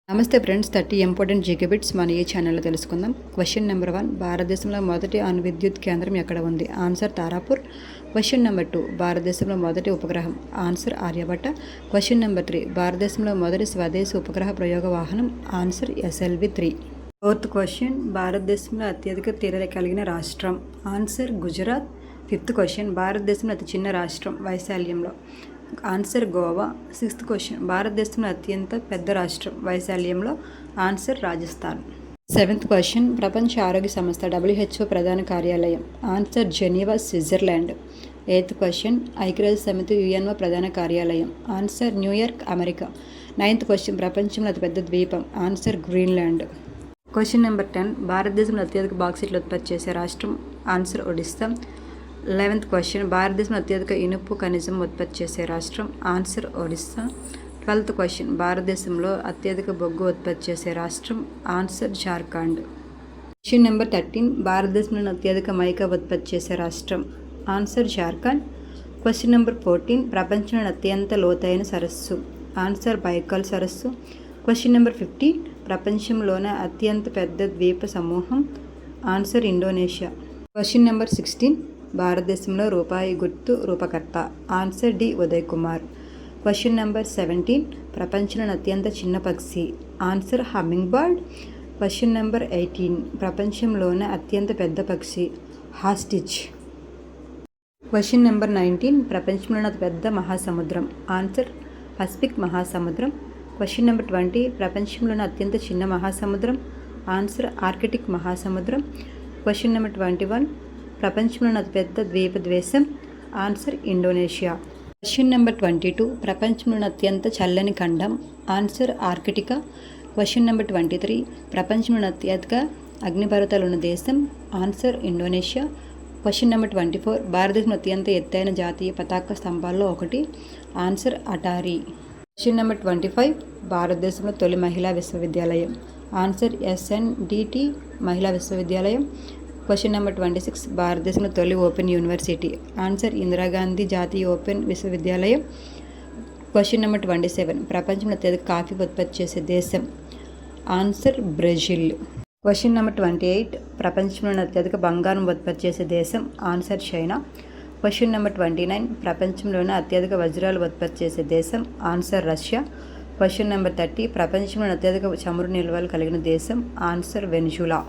నమస్తే friends, 30 important GK bits మన ఈ ఛానల్లో తెలుసుకుందాం. క్వశ్చన్ నెంబర్ 1, భారతదేశంలో మొదటి అణు విద్యుత్ కేంద్రం ఎక్కడ ఉంది? ఆన్సర్ తారాపూర్. క్వశ్చన్ నెంబర్ 2, భారతదేశంలో మొదటి ఉపగ్రహం? ఆన్సర్ ఆర్యభట్ట. క్వశ్చన్ నెంబర్ 3, భారతదేశంలో మొదటి స్వదేశీ ఉపగ్రహ ప్రయోగ వాహనం? Answer SLV-3. ఫోర్త్ క్వశ్చన్, భారతదేశంలో అత్యధిక తీరరేఖ కలిగిన రాష్ట్రం? ఆన్సర్ గుజరాత్. ఫిఫ్త్ క్వశ్చన్, భారతదేశంలో అతి చిన్న రాష్ట్రం వైశాల్యంలో? ఆన్సర్ గోవా. సిక్స్త్ క్వశ్చన్, భారతదేశంలో అత్యంత పెద్ద రాష్ట్రం వైశాల్యంలో? ఆన్సర్ రాజస్థాన్. సెవెంత్ క్వశ్చన్, ప్రపంచ ఆరోగ్య సంస్థ WHO ప్రధాన కార్యాలయం? Answer Geneva, Switzerland. Eighth question, ఐక్యరాజ్య సమితి UNO ప్రధాన కార్యాలయం? Answer New York, America. Ninth question, ప్రపంచంలో అతిపెద్ద ద్వీపం? Answer Greenland. క్వశ్చన్ నెంబర్ 10, భారతదేశంలో అత్యధిక బాక్సైట్లు ఉత్పత్తి చేసే రాష్ట్రం? ఆన్సర్ ఒడిస్సా. 11th క్వశ్చన్, భారతదేశంలో అత్యధిక ఇనుపు ఖనిజం ఉత్పత్తి చేసే రాష్ట్రం? ఆన్సర్ ఒడిస్సా. 12th క్వశ్చన్, భారతదేశంలో అత్యధిక బొగ్గు ఉత్పత్తి చేసే రాష్ట్రం? ఆన్సర్ జార్ఖండ్. క్వశ్చన్ నెంబర్ 13, భారతదేశంలో అత్యధిక మైకా ఉత్పత్తి చేసే రాష్ట్రం? ఆన్సర్ జార్ఖండ్. క్వశ్చన్ నెంబర్ 14, ప్రపంచంలోని అత్యంత లోతైన సరస్సు? ఆన్సర్ బైకాల్ సరస్సు. క్వశ్చన్ నెంబర్ 15, ప్రపంచంలోనే అత్యంత పెద్ద ద్వీప సమూహం? Answer Indonesia. క్వశ్చన్ నెంబర్ 16, భారతదేశంలో రూపాయి గుర్తు రూపకర్త? Answer D. Uday Kumar. Question number 17, ప్రపంచంలోని అత్యంత చిన్న పక్షి? Answer hummingbird. Question number 18, ప్రపంచంలోనే అత్యంత పెద్ద పక్షి? హాస్టిచ్. క్వశ్చన్ నెంబర్ 19, ప్రపంచంలోని అతిపెద్ద మహాసముద్రం? ఆన్సర్ పసిఫిక్ మహాసముద్రం. క్వశ్చన్ నెంబర్ 20, ప్రపంచంలోని అత్యంత చిన్న మహాసముద్రం? ఆన్సర్ ఆర్కిటిక్ మహాసముద్రం. క్వశ్చన్ నెంబర్ 21, ప్రపంచంలోని అతిపెద్ద ద్వీపదేశం? Answer Indonesia. క్వశ్చన్ నెంబర్ 22, ప్రపంచంలోని అత్యంత చల్లని ఖండం? ఆన్సర్ ఆర్కిటికా. క్వశ్చన్ నెంబర్ 23, ప్రపంచంలోని అత్యధిక అగ్నిపర్వతాలు ఉన్న దేశం? Answer Indonesia. క్వశ్చన్ నెంబర్ 24, భారతదేశంలో అత్యంత ఎత్తైన జాతీయ పతాక స్తంభాల్లో ఒకటి? ఆన్సర్ అటారీ. క్వశ్చన్ నెంబర్ 25, భారతదేశంలో తొలి మహిళా విశ్వవిద్యాలయం? ఆన్సర్ SNDT మహిళా విశ్వవిద్యాలయం. క్వశ్చన్ నెంబర్ 26, భారతదేశంలో తొలి ఓపెన్ యూనివర్సిటీ? ఆన్సర్ ఇందిరాగాంధీ జాతీయ ఓపెన్ విశ్వవిద్యాలయం. క్వశ్చన్ నెంబర్ 27, ప్రపంచంలో అత్యధిక కాఫీ ఉత్పత్తి చేసే దేశం? Answer Brazil. క్వశ్చన్ నెంబర్ 28, ప్రపంచంలోని అత్యధిక బంగారం ఉత్పత్తి చేసే దేశం? Answer China. క్వశ్చన్ నెంబర్ 29, ప్రపంచంలోని అత్యధిక వజ్రాలు ఉత్పత్తి చేసే దేశం? Answer Russia. క్వశ్చన్ నెంబర్ 30, ప్రపంచంలోని అత్యధిక చమురు నిల్వలు కలిగిన దేశం? Answer Venezuela.